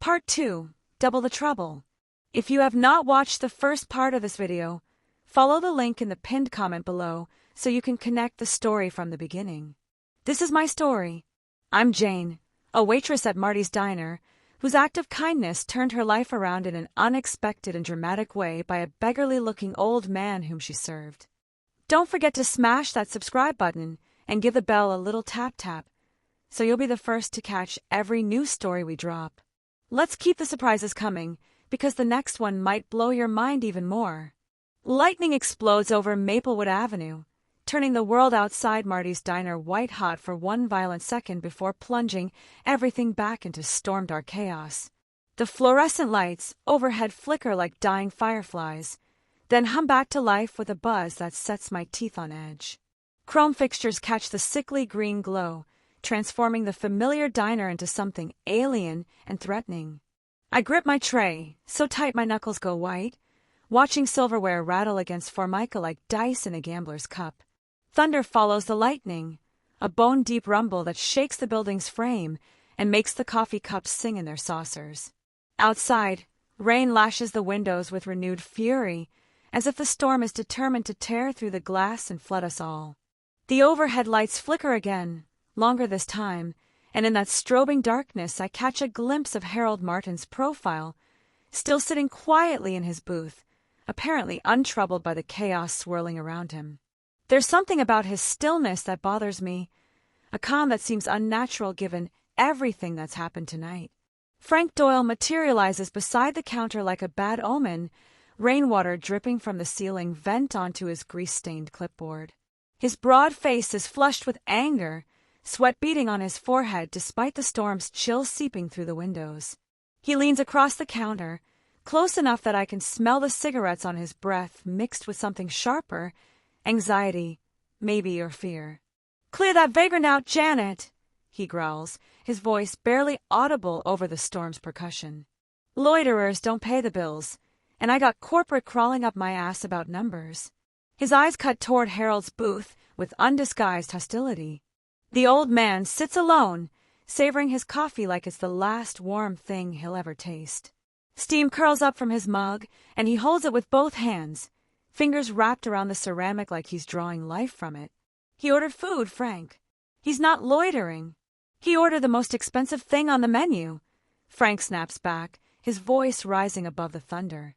Part 2, Double the Trouble. If you have not watched the first part of this video, follow the link in the pinned comment below so you can connect the story from the beginning. This is my story. I'm Jane, a waitress at Marty's Diner, whose act of kindness turned her life around in an unexpected and dramatic way by a beggarly-looking old man whom she served. Don't forget to smash that subscribe button and give the bell a little tap-tap, so you'll be the first to catch every new story we drop. Let's keep the surprises coming, because the next one might blow your mind even more. Lightning explodes over Maplewood Avenue, turning the world outside Marty's Diner white-hot for one violent second before plunging everything back into storm-dark chaos. The fluorescent lights overhead flicker like dying fireflies, then hum back to life with a buzz that sets my teeth on edge. Chrome fixtures catch the sickly green glow, transforming the familiar diner into something alien and threatening. I grip my tray, so tight my knuckles go white, watching silverware rattle against formica like dice in a gambler's cup. Thunder follows the lightning, a bone-deep rumble that shakes the building's frame and makes the coffee cups sing in their saucers. Outside, rain lashes the windows with renewed fury, as if the storm is determined to tear through the glass and flood us all. The overhead lights flicker again, longer this time, and in that strobing darkness I catch a glimpse of Harold Martin's profile, still sitting quietly in his booth, apparently untroubled by the chaos swirling around him. There's something about his stillness that bothers me, a calm that seems unnatural given everything that's happened tonight. Frank Doyle materializes beside the counter like a bad omen, rainwater dripping from the ceiling vent onto his grease-stained clipboard. His broad face is flushed with anger, sweat beading on his forehead despite the storm's chill seeping through the windows. He leans across the counter, close enough that I can smell the cigarettes on his breath mixed with something sharper, anxiety, maybe, or fear. "Clear that vagrant out, Janet," he growls, his voice barely audible over the storm's percussion. Loiterers don't pay the bills, and I got corporate crawling up my ass about numbers. His eyes cut toward Harold's booth with undisguised hostility. The old man sits alone, savoring his coffee like it's the last warm thing he'll ever taste. Steam curls up from his mug, and he holds it with both hands, fingers wrapped around the ceramic like he's drawing life from it. He ordered food, Frank. He's not loitering. He ordered the most expensive thing on the menu. Frank snaps back, his voice rising above the thunder.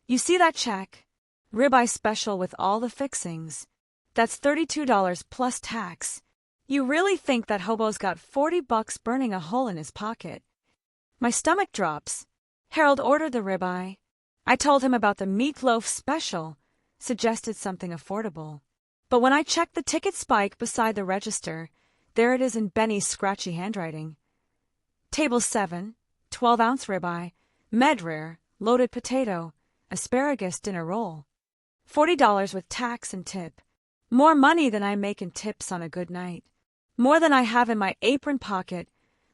"You see that check? Ribeye special with all the fixings. That's $32 plus tax. You really think that hobo's got $40 burning a hole in his pocket?" My stomach drops. Harold ordered the ribeye. I told him about the meatloaf special, suggested something affordable. But when I checked the ticket spike beside the register, there it is in Benny's scratchy handwriting. Table 7, 12-ounce ribeye, med-rare, loaded potato, asparagus dinner roll. $40 with tax and tip. More money than I make in tips on a good night. More than I have in my apron pocket,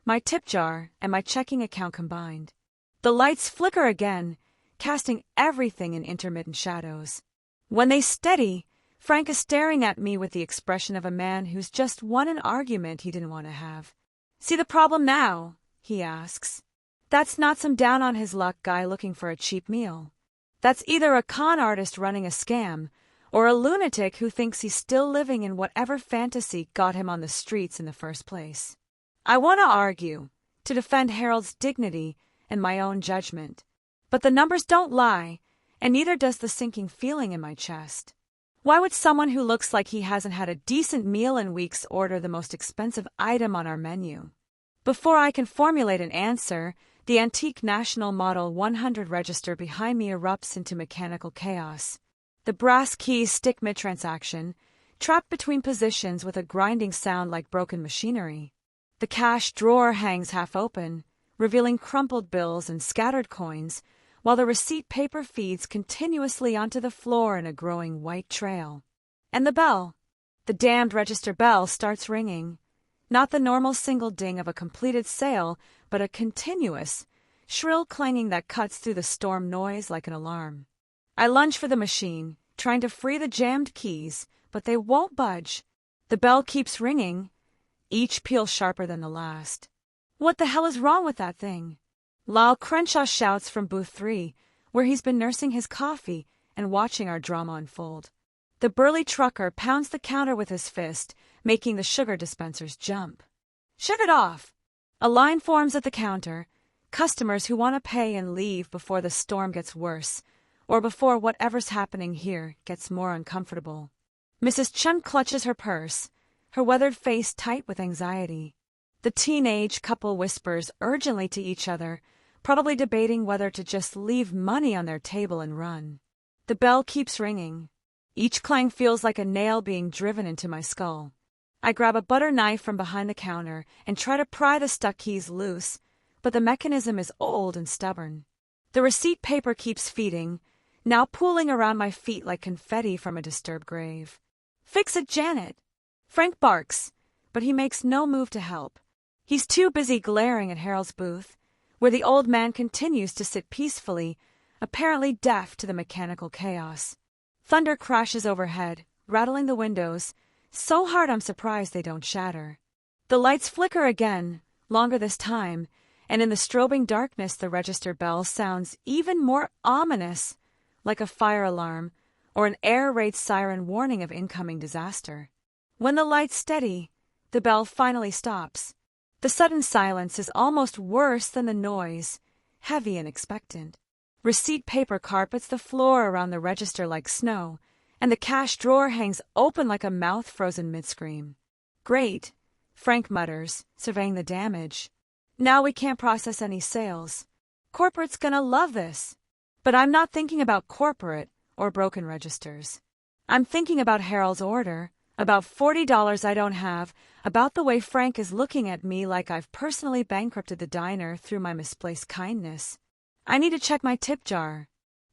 my tip jar, and my checking account combined. The lights flicker again, casting everything in intermittent shadows. When they steady, Frank is staring at me with the expression of a man who's just won an argument he didn't want to have. "See the problem now?" he asks. That's not some down-on-his-luck guy looking for a cheap meal. That's either a con artist running a scam, or a lunatic who thinks he's still living in whatever fantasy got him on the streets in the first place. I want to argue, to defend Harold's dignity and my own judgment. But the numbers don't lie, and neither does the sinking feeling in my chest. Why would someone who looks like he hasn't had a decent meal in weeks order the most expensive item on our menu? Before I can formulate an answer, the antique National Model 100 register behind me erupts into mechanical chaos. The brass keys stick mid-transaction, trapped between positions with a grinding sound like broken machinery. The cash drawer hangs half open, revealing crumpled bills and scattered coins, while the receipt paper feeds continuously onto the floor in a growing white trail. And the bell, the damned register bell, starts ringing. Not the normal single ding of a completed sale, but a continuous, shrill clanging that cuts through the storm noise like an alarm. I lunge for the machine, trying to free the jammed keys, but they won't budge. The bell keeps ringing, each peal sharper than the last. What the hell is wrong with that thing? Lyle Crenshaw shouts from booth 3, where he's been nursing his coffee and watching our drama unfold. The burly trucker pounds the counter with his fist, making the sugar dispensers jump. "Shut it off!" A line forms at the counter, customers who want to pay and leave before the storm gets worse, or before whatever's happening here gets more uncomfortable. Mrs. Chun clutches her purse, her weathered face tight with anxiety. The teenage couple whispers urgently to each other, probably debating whether to just leave money on their table and run. The bell keeps ringing. Each clang feels like a nail being driven into my skull. I grab a butter knife from behind the counter and try to pry the stuck keys loose, but the mechanism is old and stubborn. The receipt paper keeps feeding, now pooling around my feet like confetti from a disturbed grave. "Fix it, Janet!" Frank barks, but he makes no move to help. He's too busy glaring at Harold's booth, where the old man continues to sit peacefully, apparently deaf to the mechanical chaos. Thunder crashes overhead, rattling the windows, so hard I'm surprised they don't shatter. The lights flicker again, longer this time, and in the strobing darkness the register bell sounds even more ominous, like a fire alarm or an air raid siren warning of incoming disaster. When the lights steady, the bell finally stops. The sudden silence is almost worse than the noise, heavy and expectant. Receipt paper carpets the floor around the register like snow, and the cash drawer hangs open like a mouth frozen mid-scream. "Great," Frank mutters, surveying the damage. "Now we can't process any sales. Corporate's gonna love this." But I'm not thinking about corporate or broken registers. I'm thinking about Harold's order, about $40 I don't have, about the way Frank is looking at me like I've personally bankrupted the diner through my misplaced kindness. I need to check my tip jar.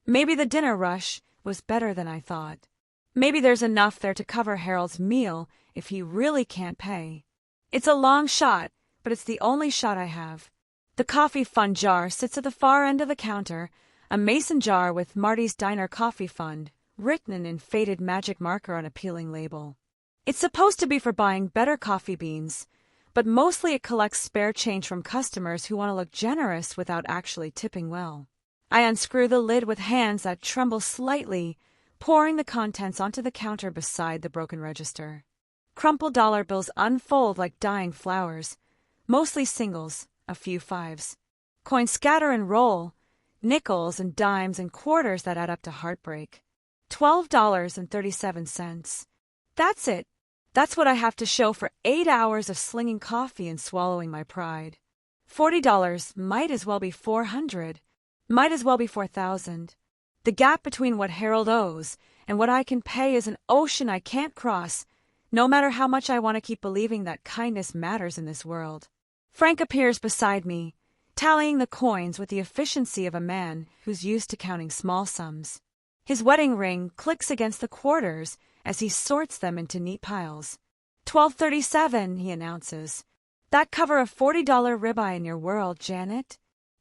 Maybe the dinner rush was better than I thought. Maybe there's enough there to cover Harold's meal if he really can't pay. It's a long shot, but it's the only shot I have. The coffee fund jar sits at the far end of the counter, a mason jar with Marty's Diner Coffee Fund, written in faded magic marker on a peeling label. It's supposed to be for buying better coffee beans, but mostly it collects spare change from customers who want to look generous without actually tipping well. I unscrew the lid with hands that tremble slightly, pouring the contents onto the counter beside the broken register. Crumpled dollar bills unfold like dying flowers, mostly singles, a few fives. Coins scatter and roll, nickels and dimes and quarters that add up to heartbreak. $12.37. That's it. That's what I have to show for 8 hours of slinging coffee and swallowing my pride. $40 might as well be $400, might as well be $4,000. The gap between what Harold owes and what I can pay is an ocean I can't cross, no matter how much I want to keep believing that kindness matters in this world. Frank appears beside me, tallying the coins with the efficiency of a man who's used to counting small sums. His wedding ring clicks against the quarters as he sorts them into neat piles. $12.37, he announces. That cover a $40 ribeye in your world, Janet?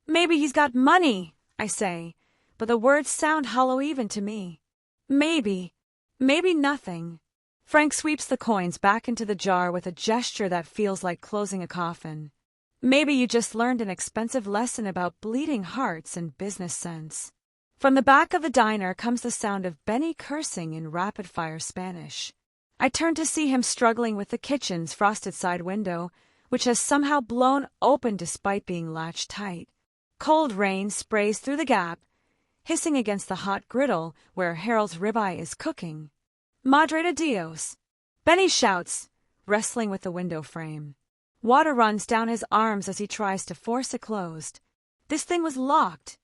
Maybe he's got money, I say, but the words sound hollow even to me. Maybe nothing. Frank sweeps the coins back into the jar with a gesture that feels like closing a coffin. Maybe you just learned an expensive lesson about bleeding hearts and business sense. From the back of the diner comes the sound of Benny cursing in rapid-fire Spanish. I turn to see him struggling with the kitchen's frosted side window, which has somehow blown open despite being latched tight. Cold rain sprays through the gap, hissing against the hot griddle where Harold's ribeye is cooking. "Madre de Dios!" Benny shouts, wrestling with the window frame. Water runs down his arms as he tries to force it closed. This thing was locked.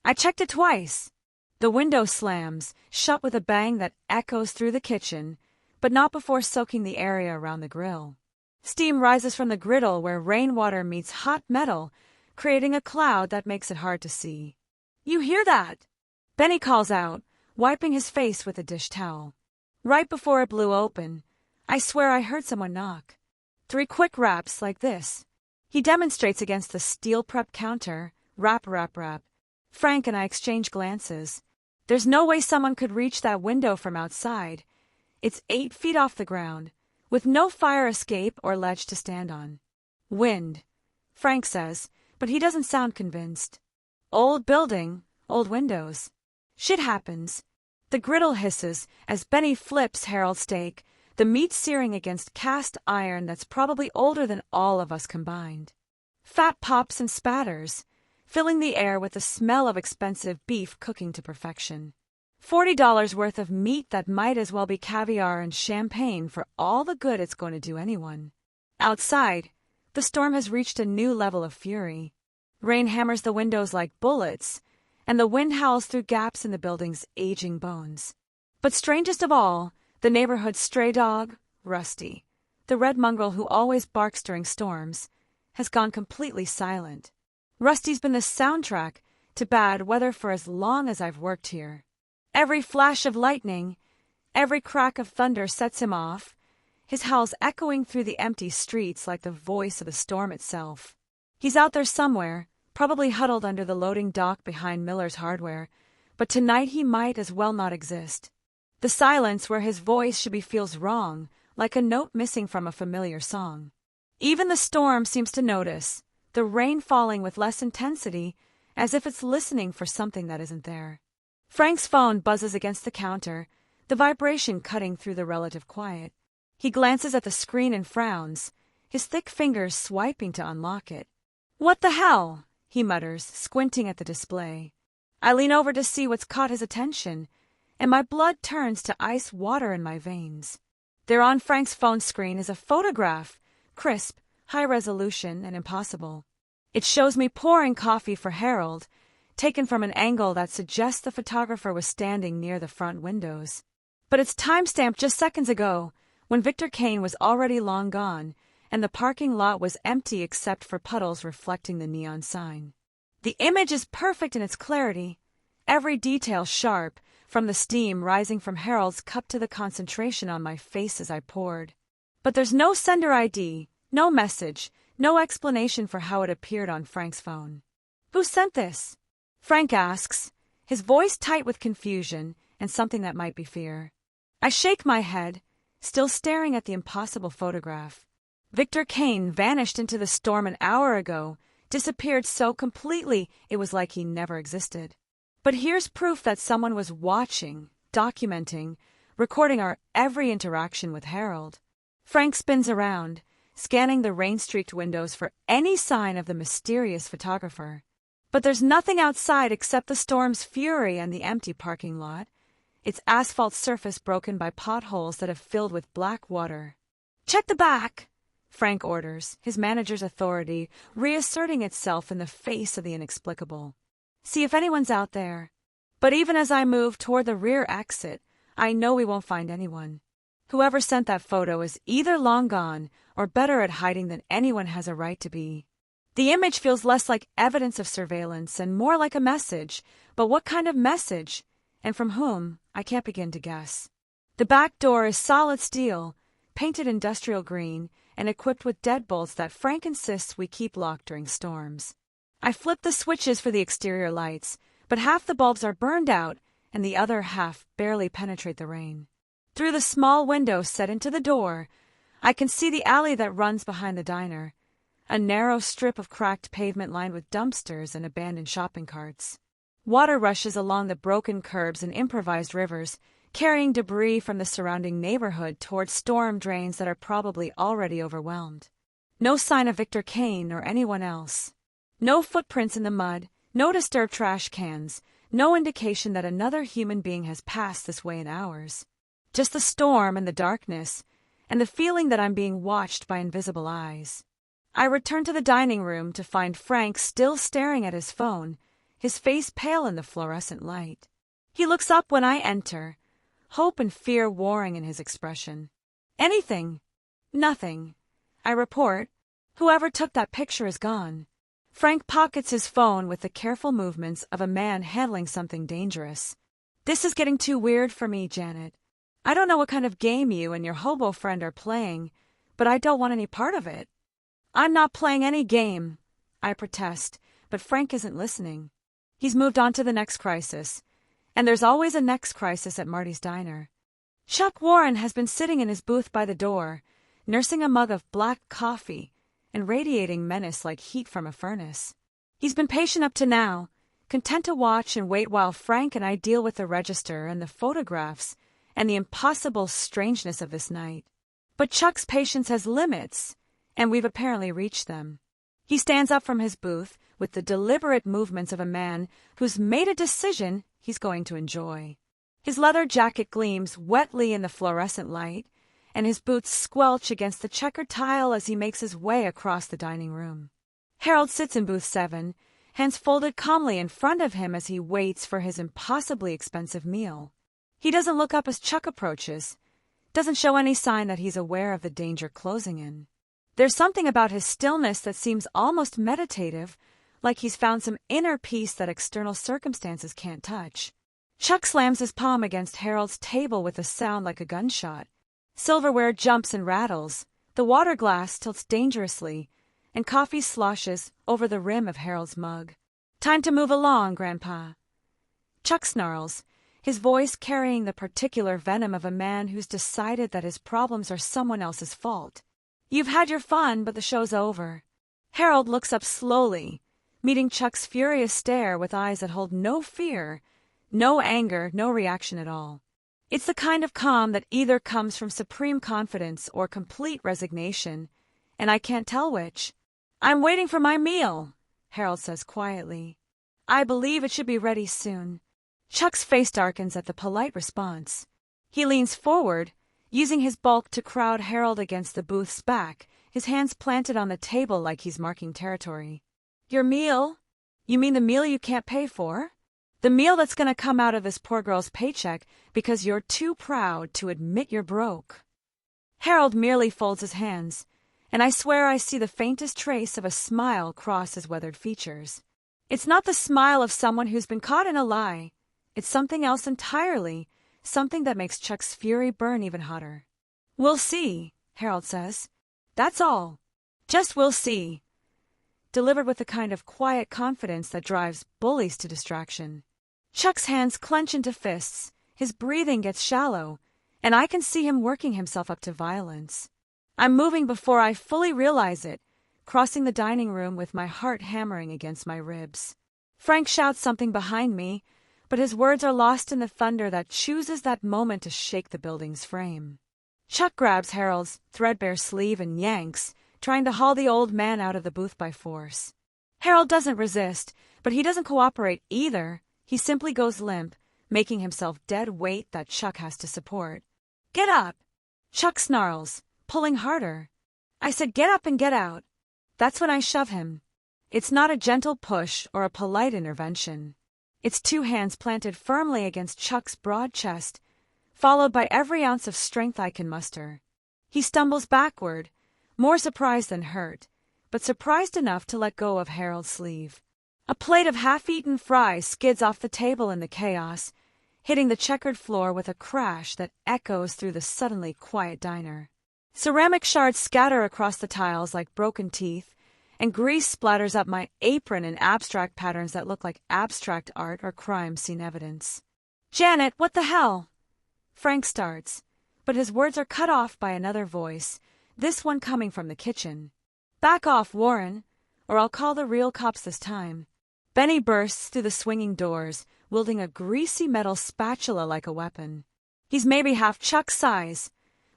I checked it twice. The window slams, shut with a bang that echoes through the kitchen, but not before soaking the area around the grill. Steam rises from the griddle where rainwater meets hot metal, creating a cloud that makes it hard to see. "You hear that?" Benny calls out, wiping his face with a dish towel. Right before it blew open, I swear I heard someone knock. 3 quick raps like this. He demonstrates against the steel-prep counter, rap, rap, rap. Frank and I exchange glances. There's no way someone could reach that window from outside. It's 8 feet off the ground, with no fire escape or ledge to stand on. "Wind," Frank says, but he doesn't sound convinced. Old building, old windows. Shit happens. The griddle hisses as Benny flips Harold's steak, the meat searing against cast iron that's probably older than all of us combined. Fat pops and spatters, filling the air with the smell of expensive beef cooking to perfection. $40 worth of meat that might as well be caviar and champagne for all the good it's going to do anyone. Outside, the storm has reached a new level of fury. Rain hammers the windows like bullets, and the wind howls through gaps in the building's aging bones. But strangest of all, the neighborhood's stray dog, Rusty, the red mongrel who always barks during storms, has gone completely silent. Rusty's been the soundtrack to bad weather for as long as I've worked here. Every flash of lightning, every crack of thunder sets him off, his howls echoing through the empty streets like the voice of the storm itself. He's out there somewhere, probably huddled under the loading dock behind Miller's Hardware, but tonight he might as well not exist. The silence where his voice should be feels wrong, like a note missing from a familiar song. Even the storm seems to notice, the rain falling with less intensity, as if it's listening for something that isn't there. Frank's phone buzzes against the counter, the vibration cutting through the relative quiet. He glances at the screen and frowns, his thick fingers swiping to unlock it. "What the hell?" he mutters, squinting at the display. I lean over to see what's caught his attention, and my blood turns to ice water in my veins. There on Frank's phone screen is a photograph, crisp, high resolution, and impossible. It shows me pouring coffee for Harold, taken from an angle that suggests the photographer was standing near the front windows. But it's timestamped just seconds ago, when Victor Kane was already long gone, and the parking lot was empty except for puddles reflecting the neon sign. The image is perfect in its clarity, every detail sharp, from the steam rising from Harold's cup to the concentration on my face as I poured. But there's no sender ID, no message, no explanation for how it appeared on Frank's phone. "Who sent this?" Frank asks, his voice tight with confusion and something that might be fear. I shake my head, still staring at the impossible photograph. Victor Kane vanished into the storm an hour ago, disappeared so completely it was like he never existed. But here's proof that someone was watching, documenting, recording our every interaction with Harold. Frank spins around, scanning the rain-streaked windows for any sign of the mysterious photographer. But there's nothing outside except the storm's fury and the empty parking lot, its asphalt surface broken by potholes that have filled with black water. "Check the back," Frank orders, his manager's authority reasserting itself in the face of the inexplicable. "See if anyone's out there." But even as I move toward the rear exit, I know we won't find anyone. Whoever sent that photo is either long gone or better at hiding than anyone has a right to be. The image feels less like evidence of surveillance and more like a message, but what kind of message, and from whom, I can't begin to guess. The back door is solid steel, painted industrial green, and equipped with deadbolts that Frank insists we keep locked during storms. I flip the switches for the exterior lights, but half the bulbs are burned out and the other half barely penetrate the rain. Through the small window set into the door, I can see the alley that runs behind the diner, a narrow strip of cracked pavement lined with dumpsters and abandoned shopping carts. Water rushes along the broken curbs and improvised rivers, carrying debris from the surrounding neighborhood towards storm drains that are probably already overwhelmed. No sign of Victor Kane or anyone else. No footprints in the mud, no disturbed trash cans, no indication that another human being has passed this way in hours. Just the storm and the darkness, and the feeling that I'm being watched by invisible eyes. I return to the dining room to find Frank still staring at his phone, his face pale in the fluorescent light. He looks up when I enter, hope and fear warring in his expression. "Anything?" "Nothing," I report. "Whoever took that picture is gone." Frank pockets his phone with the careful movements of a man handling something dangerous. "This is getting too weird for me, Janet. I don't know what kind of game you and your hobo friend are playing, but I don't want any part of it." "I'm not playing any game," I protest, but Frank isn't listening. He's moved on to the next crisis, and there's always a next crisis at Marty's Diner. Chuck Warren has been sitting in his booth by the door, nursing a mug of black coffee and radiating menace like heat from a furnace. He's been patient up to now, content to watch and wait while Frank and I deal with the register and the photographs and the impossible strangeness of this night. But Chuck's patience has limits, and we've apparently reached them. He stands up from his booth with the deliberate movements of a man who's made a decision he's going to enjoy. His leather jacket gleams wetly in the fluorescent light, and his boots squelch against the checkered tile as he makes his way across the dining room. Harold sits in booth 7, hands folded calmly in front of him as he waits for his impossibly expensive meal. He doesn't look up as Chuck approaches, doesn't show any sign that he's aware of the danger closing in. There's something about his stillness that seems almost meditative, like he's found some inner peace that external circumstances can't touch. Chuck slams his palm against Harold's table with a sound like a gunshot. Silverware jumps and rattles, the water glass tilts dangerously, and coffee sloshes over the rim of Harold's mug. "Time to move along, Grandpa." Chuck snarls, his voice carrying the particular venom of a man who's decided that his problems are someone else's fault. "You've had your fun, but the show's over." Harold looks up slowly, meeting Chuck's furious stare with eyes that hold no fear, no anger, no reaction at all. It's the kind of calm that either comes from supreme confidence or complete resignation, and I can't tell which. "I'm waiting for my meal," Harold says quietly. "I believe it should be ready soon." Chuck's face darkens at the polite response. He leans forward, using his bulk to crowd Harold against the booth's back, his hands planted on the table like he's marking territory. "Your meal? You mean the meal you can't pay for? The meal that's going to come out of this poor girl's paycheck because you're too proud to admit you're broke." Harold merely folds his hands, and I swear I see the faintest trace of a smile cross his weathered features. It's not the smile of someone who's been caught in a lie. It's something else entirely, something that makes Chuck's fury burn even hotter. "We'll see," Harold says. "That's all. Just we'll see." Delivered with the kind of quiet confidence that drives bullies to distraction. Chuck's hands clench into fists, his breathing gets shallow, and I can see him working himself up to violence. I'm moving before I fully realize it, crossing the dining room with my heart hammering against my ribs. Frank shouts something behind me, but his words are lost in the thunder that chooses that moment to shake the building's frame. Chuck grabs Harold's threadbare sleeve and yanks, trying to haul the old man out of the booth by force. Harold doesn't resist, but he doesn't cooperate either. He simply goes limp, making himself dead weight that Chuck has to support. "Get up!" Chuck snarls, pulling harder. I said get up and get out. That's when I shove him. It's not a gentle push or a polite intervention. It's 2 hands planted firmly against Chuck's broad chest, followed by every ounce of strength I can muster. He stumbles backward, more surprised than hurt, but surprised enough to let go of Harold's sleeve. A plate of half-eaten fries skids off the table in the chaos, hitting the checkered floor with a crash that echoes through the suddenly quiet diner. Ceramic shards scatter across the tiles like broken teeth, and grease splatters up my apron in abstract patterns that look like abstract art or crime scene evidence. "Janet, what the hell?" Frank starts, but his words are cut off by another voice, this one coming from the kitchen. "Back off, Warren, or I'll call the real cops this time." Benny bursts through the swinging doors, wielding a greasy metal spatula like a weapon. He's maybe half Chuck's size,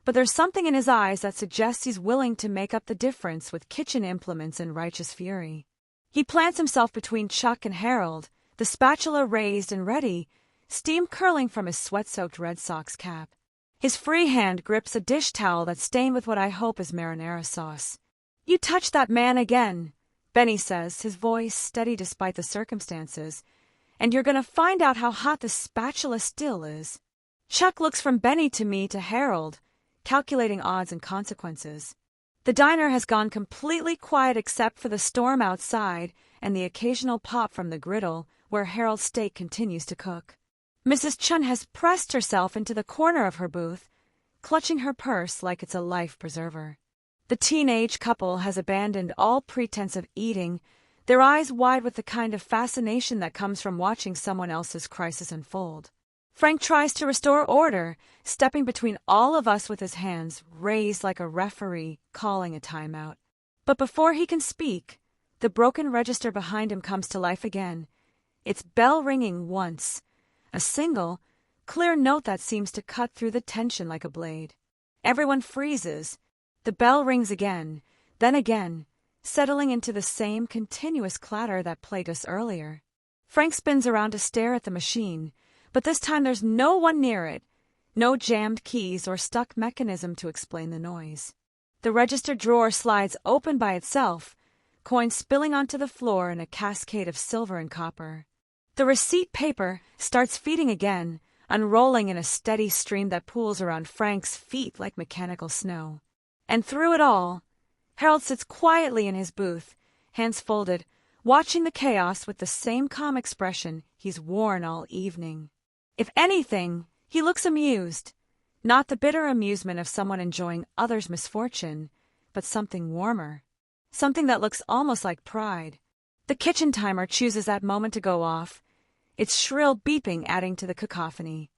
but there's something in his eyes that suggests he's willing to make up the difference with kitchen implements in righteous fury. He plants himself between Chuck and Harold, the spatula raised and ready, steam curling from his sweat-soaked Red Sox cap. His free hand grips a dish towel that's stained with what I hope is marinara sauce. "You touch that man again," Benny says, his voice steady despite the circumstances, "and you're gonna find out how hot the spatula still is." Chuck looks from Benny to me to Harold, calculating odds and consequences. The diner has gone completely quiet except for the storm outside and the occasional pop from the griddle where Harold's steak continues to cook. Mrs. Chun has pressed herself into the corner of her booth, clutching her purse like it's a life preserver. The teenage couple has abandoned all pretense of eating, their eyes wide with the kind of fascination that comes from watching someone else's crisis unfold. Frank tries to restore order, stepping between all of us with his hands raised like a referee calling a timeout. But before he can speak, the broken register behind him comes to life again, its bell ringing once, a single, clear note that seems to cut through the tension like a blade. Everyone freezes. The bell rings again, then again, settling into the same continuous clatter that plagued us earlier. Frank spins around to stare at the machine, but this time there's no one near it, no jammed keys or stuck mechanism to explain the noise. The register drawer slides open by itself, coins spilling onto the floor in a cascade of silver and copper. The receipt paper starts feeding again, unrolling in a steady stream that pools around Frank's feet like mechanical snow. And through it all, Harold sits quietly in his booth, hands folded, watching the chaos with the same calm expression he's worn all evening. If anything, he looks amused, not the bitter amusement of someone enjoying others' misfortune, but something warmer, something that looks almost like pride. The kitchen timer chooses that moment to go off, its shrill beeping adding to the cacophony.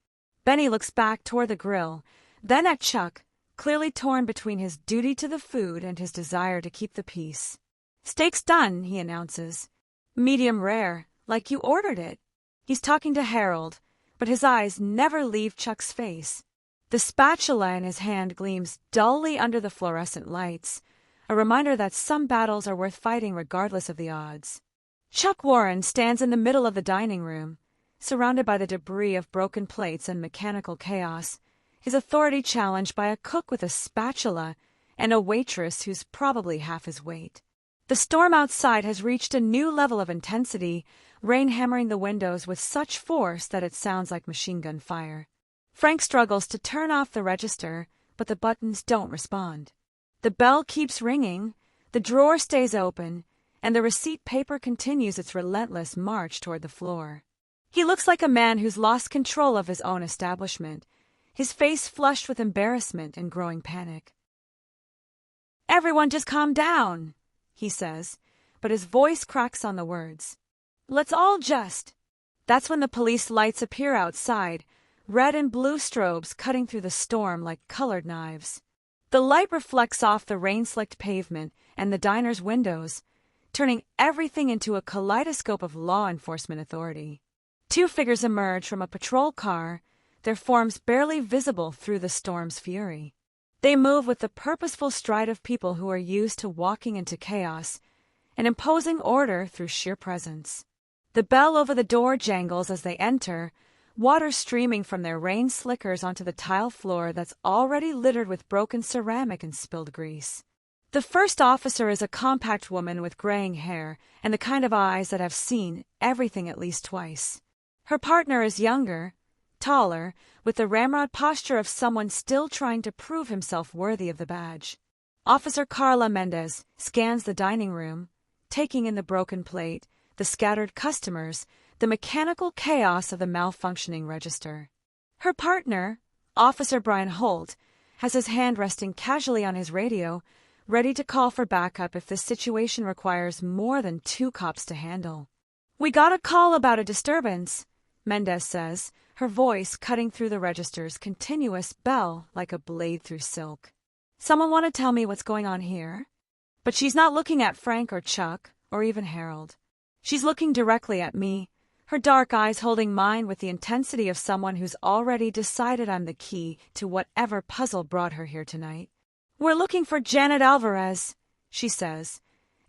Benny looks back toward the grill, then at Chuck, clearly torn between his duty to the food and his desire to keep the peace. "Steak's done," he announces. "Medium rare, like you ordered it." He's talking to Harold, but his eyes never leave Chuck's face. The spatula in his hand gleams dully under the fluorescent lights, a reminder that some battles are worth fighting regardless of the odds. Chuck Warren stands in the middle of the dining room, surrounded by the debris of broken plates and mechanical chaos, his authority challenged by a cook with a spatula and a waitress who's probably half his weight. The storm outside has reached a new level of intensity, rain hammering the windows with such force that it sounds like machine gun fire. Frank struggles to turn off the register, but the buttons don't respond. The bell keeps ringing, the drawer stays open, and the receipt paper continues its relentless march toward the floor. He looks like a man who's lost control of his own establishment, his face flushed with embarrassment and growing panic. "Everyone just calm down," he says, but his voice cracks on the words. "Let's all just—" That's when the police lights appear outside, red and blue strobes cutting through the storm like colored knives. The light reflects off the rain-slicked pavement and the diner's windows, turning everything into a kaleidoscope of law enforcement authority. Two figures emerge from a patrol car, their forms barely visible through the storm's fury. They move with the purposeful stride of people who are used to walking into chaos and imposing order through sheer presence. The bell over the door jangles as they enter, water streaming from their rain slickers onto the tile floor that's already littered with broken ceramic and spilled grease. The first officer is a compact woman with graying hair and the kind of eyes that have seen everything at least twice. Her partner is younger, taller, with the ramrod posture of someone still trying to prove himself worthy of the badge. Officer Carla Mendez scans the dining room, taking in the broken plate, the scattered customers, the mechanical chaos of the malfunctioning register. Her partner, Officer Brian Holt, has his hand resting casually on his radio, ready to call for backup if the situation requires more than 2 cops to handle. "We got a call about a disturbance," Mendez says, her voice cutting through the register's continuous bell like a blade through silk. "Someone want to tell me what's going on here?" But she's not looking at Frank or Chuck, or even Harold. She's looking directly at me, her dark eyes holding mine with the intensity of someone who's already decided I'm the key to whatever puzzle brought her here tonight. "We're looking for Janet Alvarez," she says,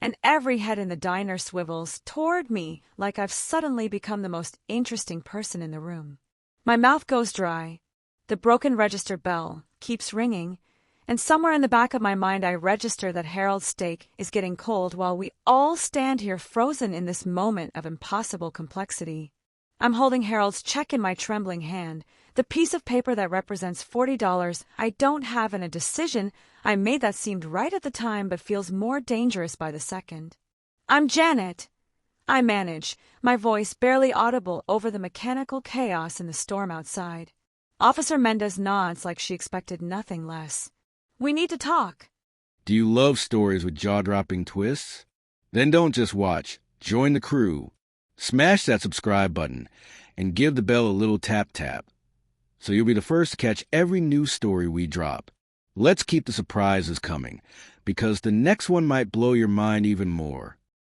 and every head in the diner swivels toward me like I've suddenly become the most interesting person in the room. My mouth goes dry. The broken register bell keeps ringing, and somewhere in the back of my mind I register that Harold's steak is getting cold while we all stand here frozen in this moment of impossible complexity. I'm holding Harold's check in my trembling hand, the piece of paper that represents $40 I don't have in a decision I made that seemed right at the time but feels more dangerous by the second. "I'm Janet," I manage, my voice barely audible over the mechanical chaos in the storm outside. Officer Mendez nods like she expected nothing less. "We need to talk." Do you love stories with jaw-dropping twists? Then don't just watch. Join the crew. Smash that subscribe button and give the bell a little tap-tap, so you'll be the first to catch every new story we drop. Let's keep the surprises coming, because the next one might blow your mind even more.